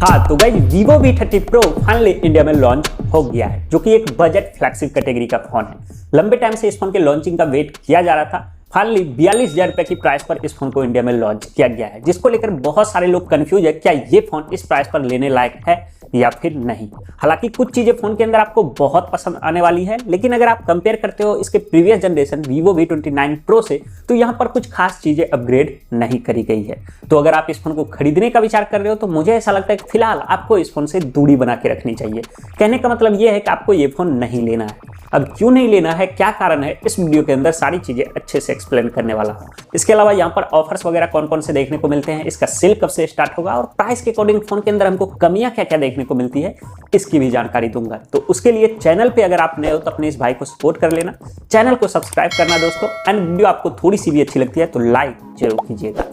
हाँ तो guys Vivo V30 Pro finally India में लॉन्च हो गया है, जो कि एक बजट फ्लैगशिप कैटेगरी का फोन है। लंबे टाइम से इस फोन के लॉन्चिंग का वेट किया जा रहा था। फाइनली 42,000 रुपए की प्राइस पर इस फोन को इंडिया में लॉन्च किया गया है, जिसको लेकर बहुत सारे लोग कंफ्यूज है क्या ये फोन इस प्राइस पर लेने लायक है या फिर नहीं। हालांकि कुछ चीजें फोन के अंदर आपको बहुत पसंद आने वाली है, लेकिन अगर आप कंपेयर करते हो इसके previous generation Vivo V29 Pro से, तो यहाँ पर कुछ खास चीजें अपग्रेड नहीं करी गई है। तो अगर आप इस फोन को खरीदने का विचार कर रहे हो तो मुझे ऐसा लगता है कि फिलहाल आपको इस फोन से दूरी बना के रखनी चाहिए। कहने का मतलब ये है कि आपको ये फोन नहीं लेना है। अब क्यों नहीं लेना है, क्या कारण है, इस वीडियो के अंदर सारी चीजें अच्छे से एक्सप्लेन करने वाला हूं। इसके अलावा यहाँ पर ऑफर्स वगैरह कौन कौन से देखने को मिलते हैं, इसका सेल कब से स्टार्ट होगा और प्राइस के अकॉर्डिंग फोन के अंदर हमको कमियां क्या क्या देखने को मिलती है, इसकी भी जानकारी दूंगा। तो उसके लिए चैनल पे अगर आप नए हो तो अपने इस भाई को सपोर्ट कर लेना, चैनल को सब्सक्राइब करना दोस्तों, एंड वीडियो आपको थोड़ी सी भी अच्छी लगती है तो लाइक जरूर कीजिएगा।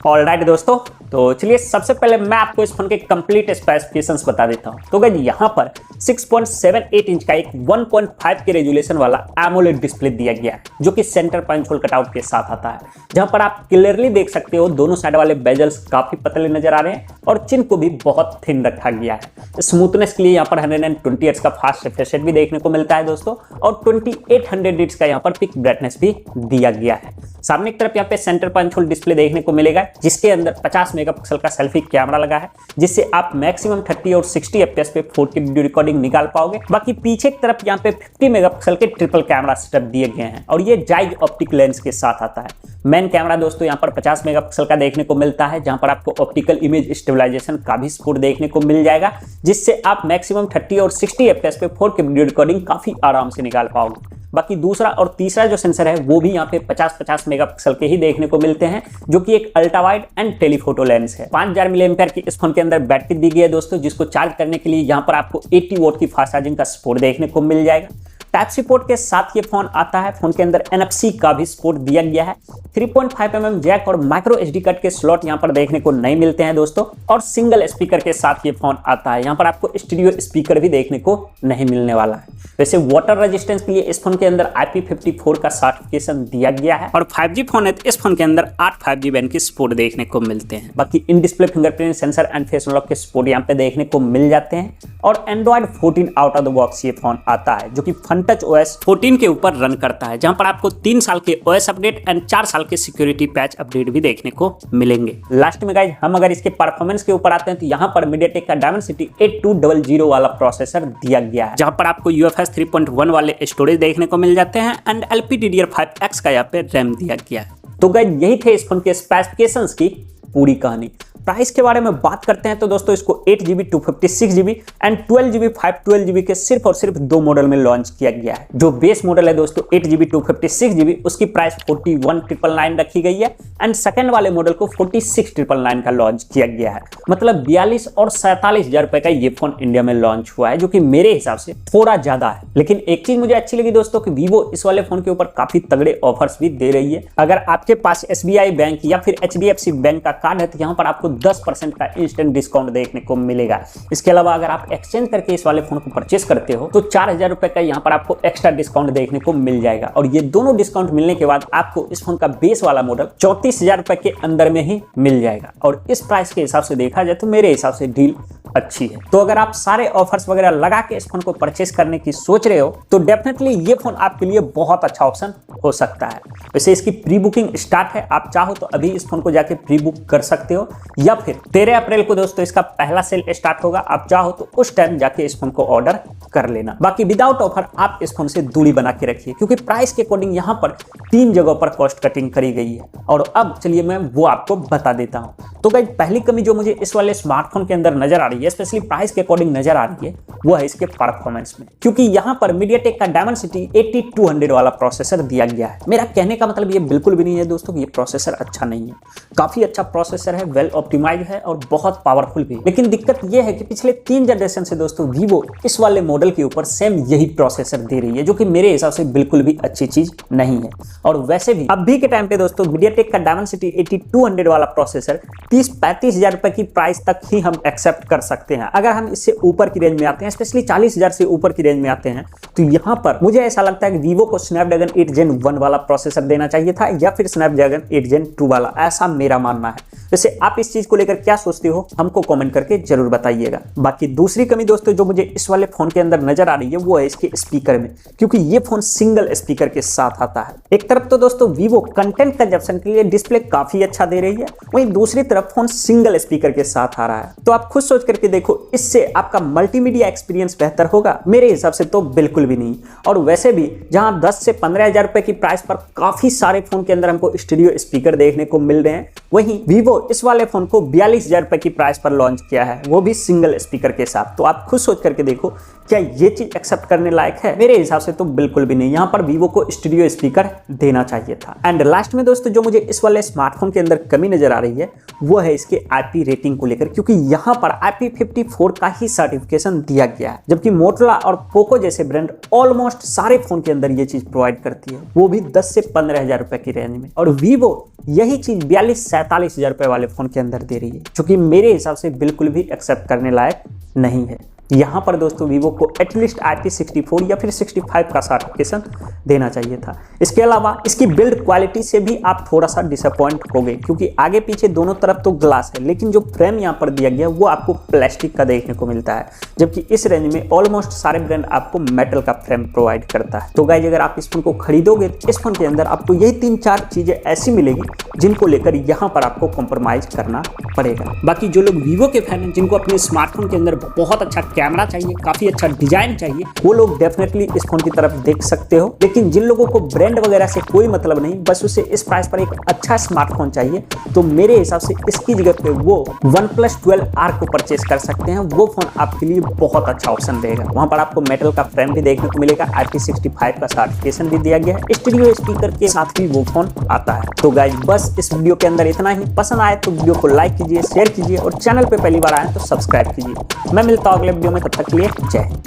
ऑलराइट दोस्तों, तो चलिए सबसे पहले मैं आपको इस फोन के कंप्लीट स्पेसिफिकेशंस बता देता हूं। तो गाइस यहाँ पर 6.78 इंच का एक 1.5 के रेजोल्यूशन वाला एमोलेड डिस्प्ले दिया गया है, जो कि सेंटर पंच होल कटआउट के साथ आता है, जहां पर आप क्लियरली देख सकते हो दोनों साइड वाले बेजल्स काफी पतले नजर आ रहे हैं और चिन को भी बहुत थिन रखा गया है। स्मूथनेस के लिए यहाँ पर 120 हर्ट्ज का फास्ट रिफ्रेश रेट भी देखने को मिलता है दोस्तों, और 2800 निट्स का यहाँ पर पिक ब्राइटनेस भी दिया गया है। सामने की तरफ यहाँ पे सेंटर पंच होल डिस्प्ले देखने को मिलेगा, जिसके अंदर 50 मेगापिक्सल का सेल्फी कैमरा लगा है, जिससे आप मैक्सिमम 30 और 60 एफपीएस पे 4K वीडियो रिकॉर्डिंग निकाल पाओगे। बाकी पीछे की तरफ यहाँ पे 50 मेगापिक्सल के ट्रिपल कैमरा सेटअप दिए गए हैं, और ये जाइग ऑप्टिक लेंस के साथ आता है। मेन कैमरा दोस्तों यहाँ पर 50 मेगापिक्सल का देखने को मिलता है, जहां पर आपको ऑप्टिकल इमेज स्टेबलाइजेशन का भी सपोर्ट देखने को मिल जाएगा, जिससे आप मैक्सिमम 30 और 60 एफपीएस पे 4K वीडियो रिकॉर्डिंग काफी आराम से निकाल पाओगे। बाकी दूसरा और तीसरा जो सेंसर है वो भी यहाँ पे 50-50 मेगापिक्सल के ही देखने को मिलते हैं, जो कि एक ultra wide and telephoto lens है। 5000 मिलीएम्पेयर की इस फोन के अंदर बैटरी दी गई है दोस्तों, जिसको चार्ज करने के लिए यहाँ पर आपको 80 वोट की फास्ट चार्जिंग का सपोर्ट देखने को मिल जाएगा। टाइप सी पोर्ट के साथ ये फोन आता है। फोन के अंदर NFC का भी सपोर्ट दिया गया है। 3.5mm जैक और माइक्रो SD कार्ड के स्लॉट यहाँ पर देखने को नहीं मिलते हैं दोस्तों, और सिंगल स्पीकर के साथ ये फोन आता है। यहाँ पर आपको स्टीरियो स्पीकर भी देखने को नहीं मिलने वाला है। वैसे वाटर रेजिस्टेंस के लिए इस फोन के अंदर IP54 का सर्टिफिकेशन दिया गया है, और 5G फोन है तो इस फोन के अंदर 8 5G बैंड की सपोर्ट देखने को मिलते हैं। बाकी in display fingerprint sensor and face unlock के सपोर्ट यहाँ पे देखने को मिल जाते हैं, और Android 14 out of the box ये फोन आता है, जो कि FunTouch OS 14 के ऊपर रन करता है, जहां पर आपको 3 साल के OS अपडेट एंड 4 साल के सिक्योरिटी पैच अपडेट भी देखने को मिलेंगे। लास्ट में गाइस हम अगर इसके परफॉर्मेंस के ऊपर आते हैं तो यहाँ पर MediaTek का Dimensity 8200 वाला प्रोसेसर दिया गया है, जहां पर आपको UFS 3.1 वाले स्टोरेज देखने को मिल जाते हैं, एंड LPDDR5X का यहाँ पे रैम दिया गया है। तो गाइस यही थे इस फोन के स्पेसिफिकेशंस की पूरी कहानी। प्राइस के बारे में बात करते हैं तो दोस्तों इसको 8GB 256GB and 12GB 512GB के सिर्फ और सिर्फ 2 मॉडल में लॉन्च किया गया है। जो बेस मॉडल है दोस्तों 8GB 256GB, उसकी प्राइस 41,999 रखी गई है, एंड सेकंड वाले मॉडल को 46,999 का लॉन्च किया गया है। मतलब 42 और 47,000 रुपए का ये फोन इंडिया में लॉन्च हुआ है, जो कि मेरे हिसाब से थोड़ा ज्यादा है। लेकिन एक चीज मुझे अच्छी लगी दोस्तों कि Vivo इस वाले फोन के ऊपर काफी तगड़े ऑफर्स भी दे रही है। अगर आपके पास SBI बैंक या फिर HDFC बैंक का कार्ड है तो यहाँ पर आपको 10% का इंस्टेंट डिस्काउंट देखने को मिलेगा। इसके अलावा अगर आप एक्सचेंज करके इस वाले फोन को परचेस करते हो तो 4,000 रुपए का यहाँ पर आपको एक्स्ट्रा डिस्काउंट देखने को मिल जाएगा, और ये दोनों डिस्काउंट मिलने के बाद आपको इस फोन का बेस वाला मॉडल 34,000 रुपए के अंदर में ही मिल जाएगा। और इस प्राइस के हिसाब से देखा जाए तो मेरे हिसाब से डील अच्छी है। तो अगर आप सारे ऑफर्स वगैरह लगा के इस फोन को परचेस करने की सोच रहे हो तो डेफिनेटली ये फोन आपके लिए बहुत अच्छा ऑप्शन हो सकता है। वैसे इसकी प्री बुकिंग स्टार्ट है, आप चाहो तो अभी इस फोन को जाके प्री बुक कर सकते हो, या फिर 13 अप्रैल को दोस्तों इसका पहला सेल स्टार्ट होगा, आप चाहो तो उस टाइम जाके इस फोन को ऑर्डर कर लेना। बाकी विदाउट ऑफर आप इस फोन से दूरी बना के रखिए, क्योंकि प्राइस के अकॉर्डिंग यहाँ पर 3 जगहों पर कॉस्ट कटिंग करी गई है, और अब चलिए मैं वो आपको बता देता हूँ। तो गाइस पहली कमी जो मुझे इस वाले स्मार्टफोन के अंदर नजर आ रही है, स्पेशली प्राइस के अकॉर्डिंग नजर आ रही है, वो है इसके परफॉर्मेंस में, क्योंकि यहाँ पर MediaTek का Dimensity 8200 वाला प्रोसेसर दिया गया है। मेरा कहने का मतलब ये बिल्कुल भी नहीं है दोस्तों कि ये प्रोसेसर अच्छा नहीं है, काफी अच्छा प्रोसेसर है, वेल ऑप्टिमाइज्ड है और बहुत पावरफुल भी। लेकिन दिक्कत ये है कि पिछले 3 जनरेशन से दोस्तों Vivo इस वाले मॉडल के ऊपर सेम यही प्रोसेसर दे रही है, जो कि मेरे हिसाब से बिल्कुल भी अच्छी चीज नहीं है। और वैसे भी अभी के टाइम पे दोस्तों MediaTek का Dimensity 8200 वाला प्रोसेसर 30-35 हजार रुपए की प्राइस तक ही हम एक्सेप्ट कर सकते हैं। अगर हम इससे ऊपर की रेंज में आते हैं, स्पेशली 40,000 से ऊपर की रेंज में आते हैं, तो यहाँ पर मुझे ऐसा लगता है कि वीवो को स्नैपड्रैगन 8 Gen 1 वाला प्रोसेसर देना चाहिए था या फिर स्नैपड्रैगन 8 Gen 2 वाला, ऐसा मेरा मानना है। वैसे आप इस चीज को लेकर क्या सोचते हो हमको कमेंट करके जरूर बताइएगा। बाकी दूसरी कमी दोस्तों जो मुझे इस वाले फोन के अंदर नजर आ रही है वो है इसके स्पीकर में, क्योंकि ये फोन सिंगल स्पीकर के साथ आता है। एक तरफ तो दोस्तों वीवो कंटेंट कंजप्शन के लिए डिस्प्ले काफी अच्छा दे रही है, वहीं दूसरी तरफ फोन सिंगल स्पीकर के साथ आ रहा है। तो आप खुद सोच करके देखो, इससे आपका मल्टीमीडिया एक्सपीरियंस बेहतर होगा? मेरे हिसाब से तो बिल्कुल भी नहीं। और वैसे भी जहां 10 से 15,000 रुपए की प्राइस पर काफी सारे फोन के अंदर हमको स्टूडियो स्पीकर देखने को मिल रहे हैं, वहीं वीवो इस वाले फोन को 42,000 रुपए की प्राइस पर लॉन्च किया है, वो भी सिंगल स्पीकर के साथ। तो आप खुद सोच करके देखो, क्या ये चीज एक्सेप्ट करने लायक है? मेरे हिसाब से तो बिल्कुल भी नहीं। यहाँ पर वीवो को स्टूडियो स्पीकर देना चाहिए था। एंड लास्ट में दोस्तों जो मुझे इस वाले स्मार्टफोन के अंदर कमी नजर आ रही है वो है इसके IP रेटिंग को लेकर, क्योंकि यहाँ पर IP54 का ही सर्टिफिकेशन दिया गया है, जबकि मोटोरोला और पोको जैसे ब्रांड ऑलमोस्ट सारे फोन के अंदर ये चीज प्रोवाइड करती है, वो भी 10 से 15,000 रुपए की रेंज में। और वीवो यही चीज 42-47,000 रुपए वाले फोन के अंदर दे रही है, जो कि मेरे हिसाब से बिल्कुल भी एक्सेप्ट करने लायक नहीं है। यहाँ पर दोस्तों वीवो को एटलीस्ट IP64 या फिर 65 का सर्टिफिकेशन देना चाहिए था। इसके अलावा इसकी बिल्ड क्वालिटी से भी आप थोड़ा सा डिसअपॉइंट हो गए, क्योंकि आगे पीछे दोनों तरफ तो ग्लास है, लेकिन जो फ्रेम यहाँ पर दिया गया वो आपको प्लास्टिक का देखने को मिलता है, जबकि इस रेंज में ऑलमोस्ट सारे ब्रांड आपको मेटल का फ्रेम प्रोवाइड करता है। तो गाइस अगर आप इस फोन को खरीदोगे तो इस फोन के अंदर आपको यही 3-4 चीजें ऐसी मिलेगी जिनको लेकर यहाँ पर आपको कॉम्प्रोमाइज करना पड़ेगा। बाकी जो लोग वीवो के फैन हैं, जिनको अपने स्मार्टफोन के अंदर बहुत अच्छा कैमरा चाहिए, काफी अच्छा डिजाइन चाहिए, वो लोग डेफिनेटली इस फोन की तरफ देख सकते हो। लेकिन जिन लोगों को ब्रांड वगैरह से कोई मतलब नहीं, बस उसे इस प्राइस पर एक अच्छा स्मार्टफोन चाहिए, तो मेरे हिसाब से इसकी जगह पे वो OnePlus 12R को परचेस कर सकते हैं। वो फोन आपके लिए बहुत अच्छा ऑप्शन रहेगा। वहां पर आपको मेटल का फ्रेम भी देखने को मिलेगा, IP65 का सर्टिफिकेशन भी दिया गया है, स्टूडियो स्पीकर के साथ भी वो फोन आता है। तो गाइस बस इस वीडियो के अंदर इतना ही। पसंद आए तो वीडियो को लाइक कीजिए, शेयर कीजिए और चैनल पे पहली बार आए तो सब्सक्राइब कीजिए। मैं मिलता हूं अगले वीडियो में, तब तक के लिए जय हिंद।